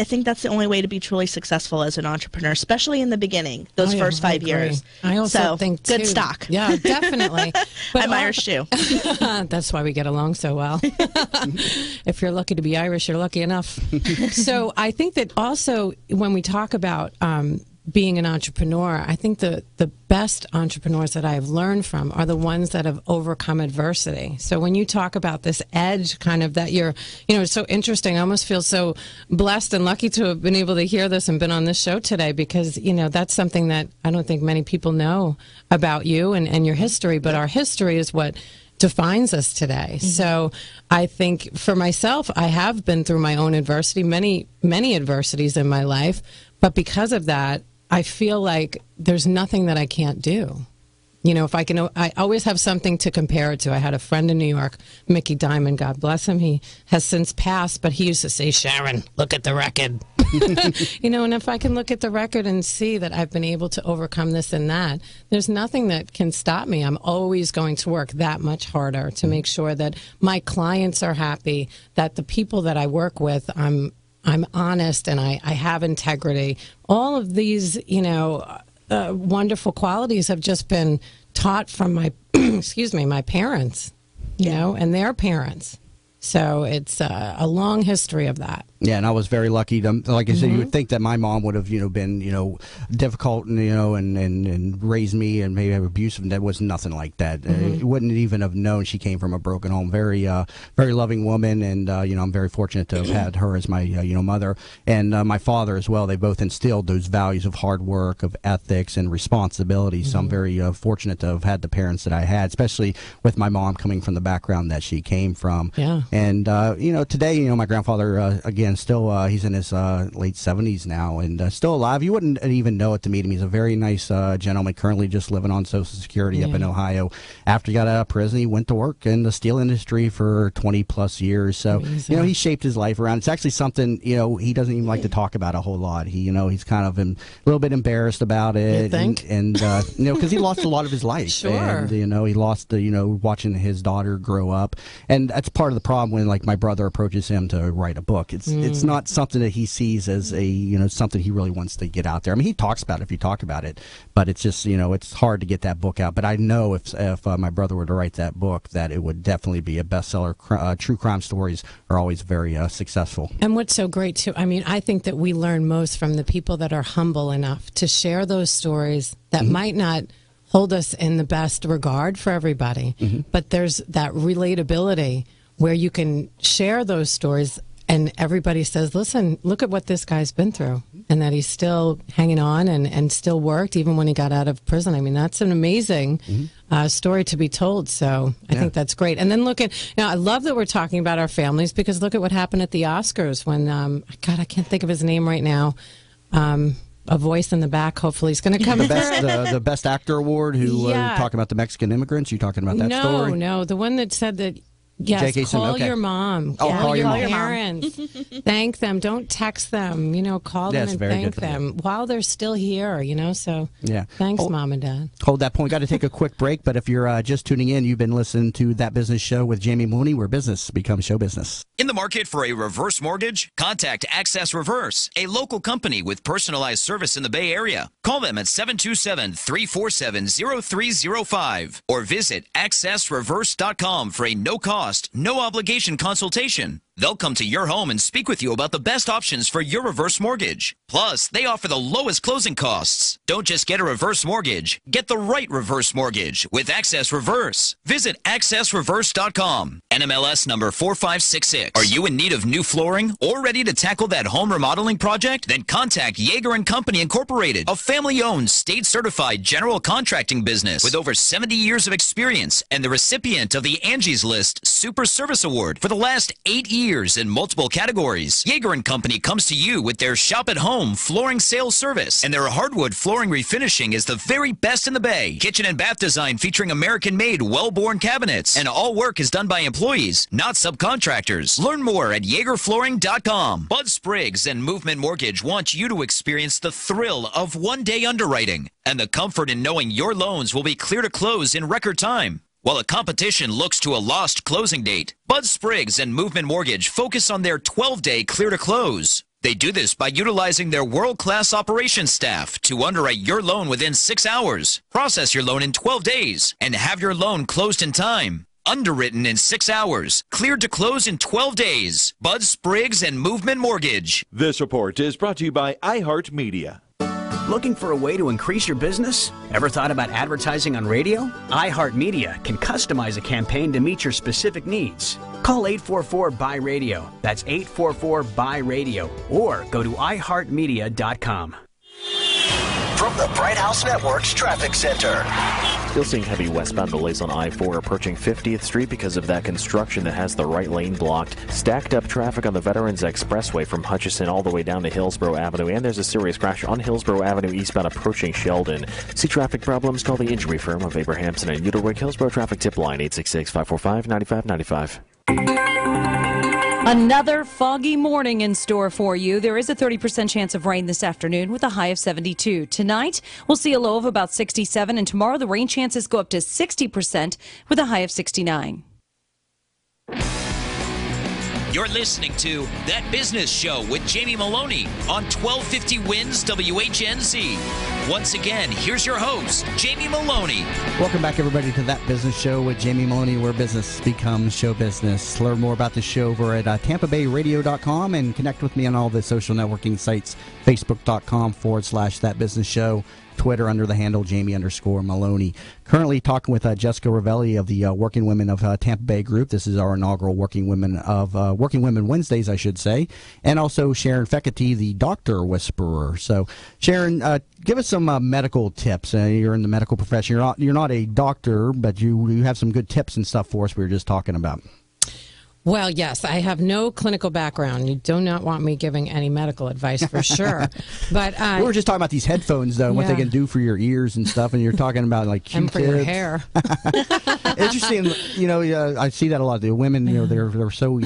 think that's the only way to be truly successful as an entrepreneur, especially in the beginning, those first 5 years. I also think, good too, stock. Yeah, definitely. But I'm Irish too. That's why we get along so well. If you're lucky to be Irish, you're lucky enough. So I think that also when we talk about being an entrepreneur, I think the best entrepreneurs that I've learned from are the ones that have overcome adversity. So when you talk about this edge kind of that you're, it's so interesting. I almost feel so blessed and lucky to have been able to hear this and been on this show today, because, that's something that I don't think many people know about you and your history, but our history is what defines us today. So I think for myself, I have been through my own adversity, many adversities in my life, but because of that, I feel like there's nothing that I can't do. You know, I always have something to compare it to. I had a friend in New York, Mickey Diamond, God bless him. He has since passed, but he used to say, Sharon, look at the record. You know, and if I can look at the record and see that I've been able to overcome this and that, there's nothing that can stop me. I'm always going to work that much harder to make sure that my clients are happy, that the people that I work with, I'm honest and I have integrity. All of these, you know, wonderful qualities have just been taught from my, my parents, you know, and their parents. So it's a long history of that. Yeah, and I was very lucky to, like I said, you would think that my mom would have, been, difficult and, and raised me and maybe have abusive, and that was nothing like that. Wouldn't even have known she came from a broken home. Very, very loving woman, and, I'm very fortunate to have had her as my, mother, and my father as well. They both instilled those values of hard work, of ethics, and responsibility. So I'm very fortunate to have had the parents that I had, especially with my mom coming from the background that she came from. Yeah. And, today, my grandfather, again, still, he's in his late 70s now and still alive. You wouldn't even know it to meet him. He's a very nice gentleman, currently just living on Social Security up in Ohio. After he got out of prison, he went to work in the steel industry for 20-plus years. So, he shaped his life around. It's actually something, he doesn't even like to talk about a whole lot. He's kind of a little bit embarrassed about it. You think? And because he lost a lot of his life. Sure. And, he lost, watching his daughter grow up. And that's part of the problem when, like, my brother approaches him to write a book. It's not something that he sees as a, something he really wants to get out there. I mean, he talks about it if you talk about it, but it's just, it's hard to get that book out. But I know if my brother were to write that book, that it would definitely be a bestseller. True crime stories are always very successful. And what's so great, too, I mean, I think that we learn most from the people that are humble enough to share those stories that might not hold us in the best regard for everybody, but there's that relatability where you can share those stories and everybody says, listen, look at what this guy's been through, and that he's still hanging on and still worked even when he got out of prison. I mean, that's an amazing story to be told. So I think that's great. And then I love that we're talking about our families, because look at what happened at the Oscars when, God, I can't think of his name right now. A voice in the back, hopefully, is going to come. The best actor award, talking about the Mexican immigrants. You talking about that story? No, the one that said that. Yes, call your mom. Oh, call your mom. parents. Thank them. Don't text them. Call them and thank them while they're still here. So thanks, Mom and Dad. Hold that point. Got to take a quick break. But if you're just tuning in, you've been listening to That Business Show with Jamie Meloni, where business becomes show business. In the market for a reverse mortgage? Contact Access Reverse, a local company with personalized service in the Bay Area. Call them at 727-347-0305 or visit accessreverse.com for a no-cost, no obligation consultation. They'll come to your home and speak with you about the best options for your reverse mortgage. Plus, they offer the lowest closing costs. Don't just get a reverse mortgage. Get the right reverse mortgage with Access Reverse. Visit accessreverse.com. NMLS number 4566. Are you in need of new flooring or ready to tackle that home remodeling project? Then contact Yeager & Company Incorporated, a family-owned, state-certified general contracting business with over 70 years of experience and the recipient of the Angie's List Super Service Award for the last 8 years in multiple categories. Yeager & Company comes to you with their shop-at-home flooring sales service, and their hardwood flooring refinishing is the very best in the Bay. Kitchen and bath design featuring American-made, well-born cabinets, and all work is done by employees, not subcontractors. Learn more at YeagerFlooring.com. Bud Spriggs and Movement Mortgage want you to experience the thrill of one-day underwriting and the comfort in knowing your loans will be clear to close in record time. While the competition looks to a lost closing date, Bud Spriggs and Movement Mortgage focus on their 12-day clear to close. They do this by utilizing their world-class operations staff to underwrite your loan within 6 hours, process your loan in 12 days, and have your loan closed in time. Underwritten in 6 hours, cleared to close in 12 days. Bud Spriggs and Movement Mortgage. This report is brought to you by iHeartMedia. Looking for a way to increase your business? Ever thought about advertising on radio? iHeartMedia can customize a campaign to meet your specific needs. Call 844-BUY-RADIO. That's 844-BUY-RADIO. Or go to iHeartMedia.com. From the Bright House Network's Traffic Center. Still seeing heavy westbound delays on I-4 approaching 50th Street because of that construction that has the right lane blocked. Stacked up traffic on the Veterans Expressway from Hutchison all the way down to Hillsborough Avenue, and there's a serious crash on Hillsborough Avenue eastbound approaching Sheldon. See traffic problems? Call the injury firm of Abrahamson and Uterwick. Hillsborough traffic tip line 866-545-9595. Another foggy morning in store for you. There is a 30% chance of rain this afternoon with a high of 72. Tonight, we'll see a low of about 67, and tomorrow the rain chances go up to 60% with a high of 69. You're listening to That Business Show with Jamie Meloni on 1250 Wins WHNZ. Once again, here's your host, Jamie Meloni. Welcome back, everybody, to That Business Show with Jamie Meloni, where business becomes show business. Learn more about the show over at TampaBayRadio.com and connect with me on all the social networking sites, Facebook.com/That Business Show. Twitter under the handle Jamie_Meloni. Currently talking with Jessica Ravelli of the Working Women of Tampa Bay Group. This is our inaugural Working Women Wednesdays, I should say, and also Sharon Feckety, the Doctor Whisperer. So, Sharon, give us some medical tips. You're in the medical profession. You're not a doctor, but you have some good tips and stuff for us. We were just talking about. Well, yes, I have no clinical background. You do not want me giving any medical advice for sure. But we were just talking about these headphones, though, and what they can do for your ears and stuff. And you're talking about like Q-tips. And for your hair. Interesting. I see that a lot. The women, they're so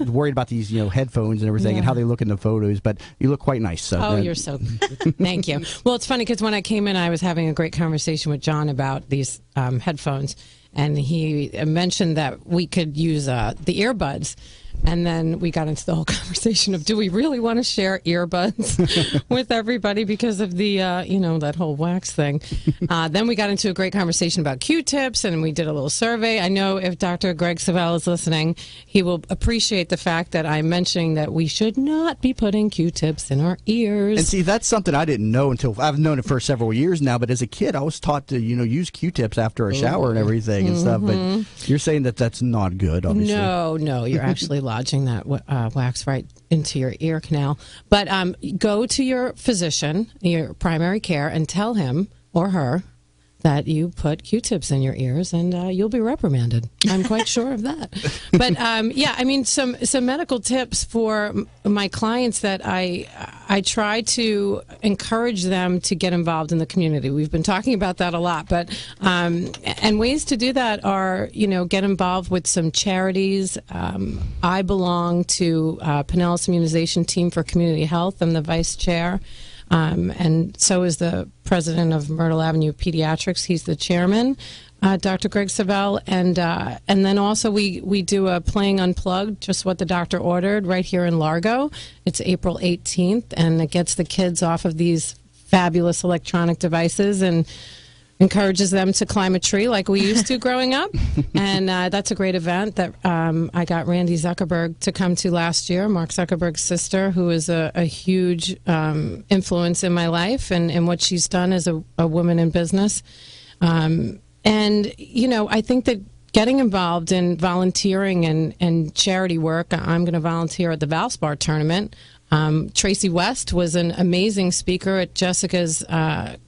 worried about these headphones and everything and how they look in the photos. But you look quite nice. So you're so. Thank you. Well, it's funny because when I came in, I was having a great conversation with John about these headphones. And he mentioned that we could use the earbuds. And then we got into the whole conversation of, do we really want to share earbuds with everybody because of the, that whole wax thing? Then we got into a great conversation about Q-tips, and we did a little survey. I know if Dr. Greg Savell is listening, he will appreciate the fact that I'm mentioning that we should not be putting Q-tips in our ears. And see, that's something I didn't know until I've known it for several years now. But as a kid, I was taught to, use Q-tips after a shower and everything and stuff. But you're saying that that's not good, obviously. No, you're actually lodging that wax right into your ear canal. But go to your physician, your primary care, and tell him or her that you put Q-tips in your ears, and you'll be reprimanded. I'm quite sure of that. But some medical tips for my clients that I try to encourage them to get involved in the community. We've been talking about that a lot, but and ways to do that are get involved with some charities. I belong to Pinellas Immunization Team for Community Health. I'm the vice chair. And so is the president of Myrtle Avenue Pediatrics. He's the chairman, Dr. Greg Savell. And then also we do a Playing Unplugged, just what the doctor ordered, right here in Largo. It's April 18th, and it gets the kids off of these fabulous electronic devices and encourages them to climb a tree like we used to growing up. And that's a great event that I got Randy Zuckerberg to come to last year, Mark Zuckerberg's sister, who is a huge influence in my life and what she's done as a woman in business. And, I think that getting involved in volunteering and charity work, I'm going to volunteer at the Valspar tournament. Tracy West was an amazing speaker at Jessica's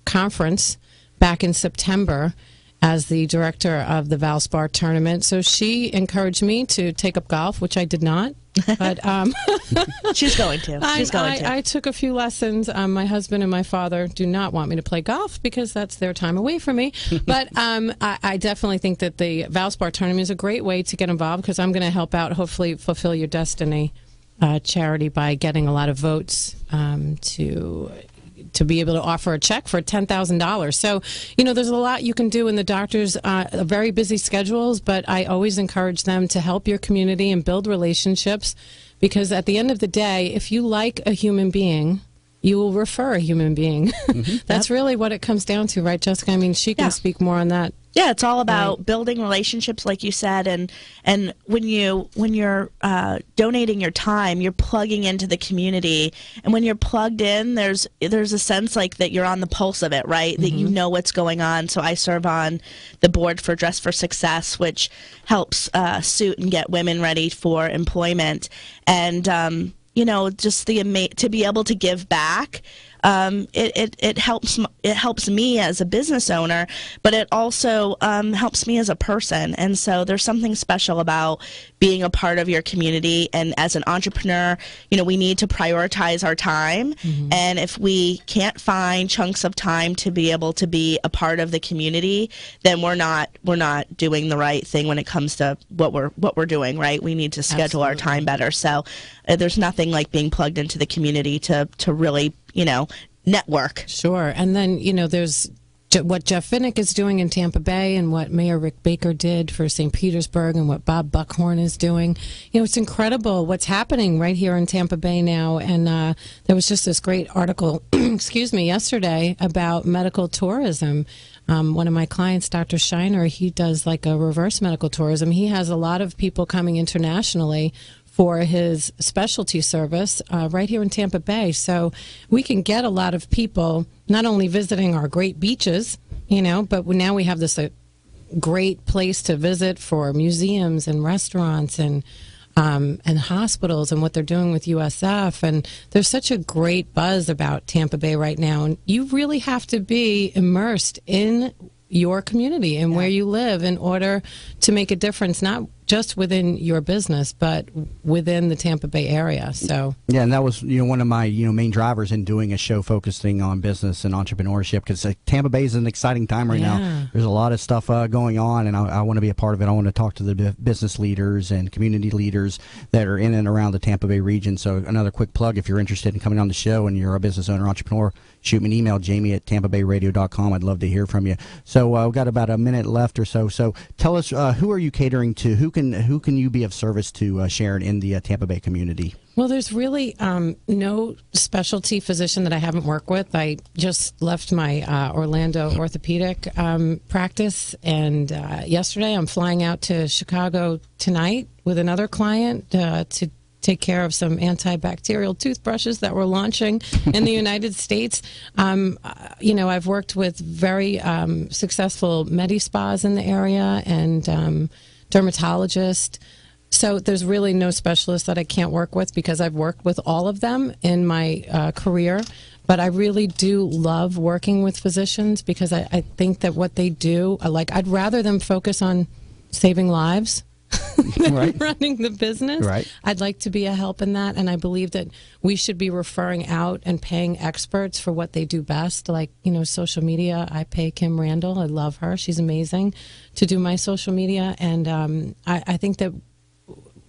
conference back in September as the director of the Valspar tournament. So she encouraged me to take up golf, which I did not. But she's going to. I took a few lessons. My husband and my father do not want me to play golf because that's their time away from me. But I definitely think that the Valspar tournament is a great way to get involved because I'm going to help out, hopefully Fulfill Your Destiny charity by getting a lot of votes to be able to offer a check for $10,000. So, there's a lot you can do in the doctor's very busy schedules, but I always encourage them to help your community and build relationships because at the end of the day, if you like a human being, you will refer a human being. That's really what it comes down to, right, Jessica? I mean, she can speak more on that. Yeah, it's all about building relationships, like you said, and when you're donating your time, you're plugging into the community, and when you're plugged in, there's a sense like that you're on the pulse of it, right? That you know what's going on. So I serve on the board for Dress for Success, which helps suit and get women ready for employment, and just to be able to give back it helps me as a business owner, but it also helps me as a person. And so there's something special about being a part of your community. And as an entrepreneur, we need to prioritize our time. Mm-hmm. And if we can't find chunks of time to be able to be a part of the community, then we're not doing the right thing when it comes to what we're doing, right? We need to schedule our time better. So there's nothing like being plugged into the community to really, network. Sure. And then, there's what Jeff Finnick is doing in Tampa Bay and what Mayor Rick Baker did for St. Petersburg and what Bob Buckhorn is doing. It's incredible what's happening right here in Tampa Bay now. And there was just this great article, yesterday about medical tourism. One of my clients, Dr. Shiner, he does like a reverse medical tourism. He has a lot of people coming internationally for his specialty service right here in Tampa Bay. So we can get a lot of people not only visiting our great beaches, but now we have this great place to visit for museums and restaurants and hospitals and what they're doing with USF. And there's such a great buzz about Tampa Bay right now. And you really have to be immersed in your community and where you live in order to make a difference, not just within your business, but within the Tampa Bay area. So yeah, and that was one of my main drivers in doing a show focusing on business and entrepreneurship, because Tampa Bay is an exciting time right now. There's a lot of stuff going on, and I want to be a part of it. I want to talk to the business leaders and community leaders that are in and around the Tampa Bay region. So another quick plug: if you're interested in coming on the show and you're a business owner, entrepreneur, shoot me an email, jamie@tampabayradio.com. I'd love to hear from you. So we've got about a minute left or so. So tell us, who are you catering to? Who can you be of service to, Sharon, in the Tampa Bay community? Well, there's really no specialty physician that I haven't worked with. I just left my Orlando orthopedic practice, and yesterday I'm flying out to Chicago tonight with another client to take care of some antibacterial toothbrushes that we're launching in the United States. I've worked with very successful med-spas in the area and dermatologist. So there's really no specialist that I can't work with, because I've worked with all of them in my career. But I really do love working with physicians, because I think that what they do, I'd rather them focus on saving lives than running the business. Right. I'd like to be a help in that, and I believe that we should be referring out and paying experts for what they do best. Like, social media, I pay Kim Randall. I love her. She's amazing to do my social media, and I think that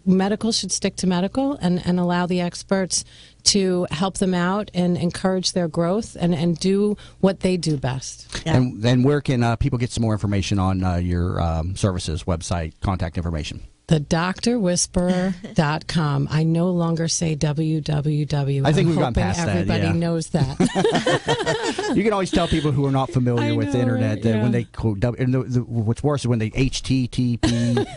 medical should stick to medical and allow the experts to help them out and encourage their growth and do what they do best. Yeah. And then where can people get some more information on your services, website, contact information? thedoctorwhisperer.com. I no longer say www. I think we've gotten past that. Everybody knows that. You can always tell people who are not familiar with the internet that when they quote, what's worse is when they http://.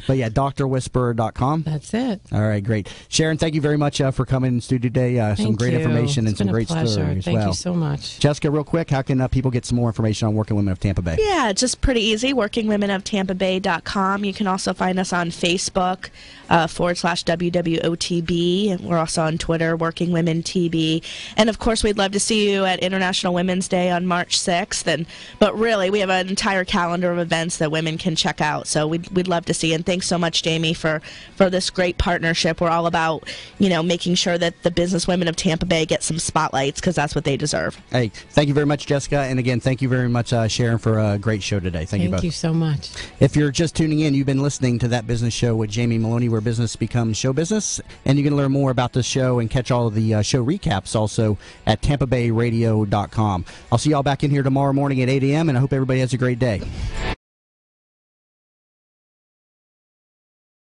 But yeah, drwhisperer.com. That's it. All right, great. Sharon, thank you very much for coming in studio today. Some great information and some great stories as well. Thank you so much. Jessica, real quick, how can people get some more information on Working Women of Tampa Bay? Yeah, just pretty easy. WorkingWomenOfTampaBay.com. You can also find us on Facebook /WWOTB. We're also on Twitter, Working Women TB. And of course, we'd love to see you at International Women's Day on March 6th. But really, we have an entire calendar of events that women can check out. So we'd love to see you. And thanks so much, Jamie, for this great partnership. We're all about making sure that the business women of Tampa Bay get some spotlights, because that's what they deserve. Hey, thank you very much, Jessica. And again, thank you very much, Sharon, for a great show today. Thank you both. Thank you so much. If you're just tuning in, you've been listening to That Business Show with Jamie Meloni, where business becomes show business. And you can learn more about the show and catch all of the show recaps also at tampabayradio.com. I'll see y'all back in here tomorrow morning at 8 a.m., and I hope everybody has a great day.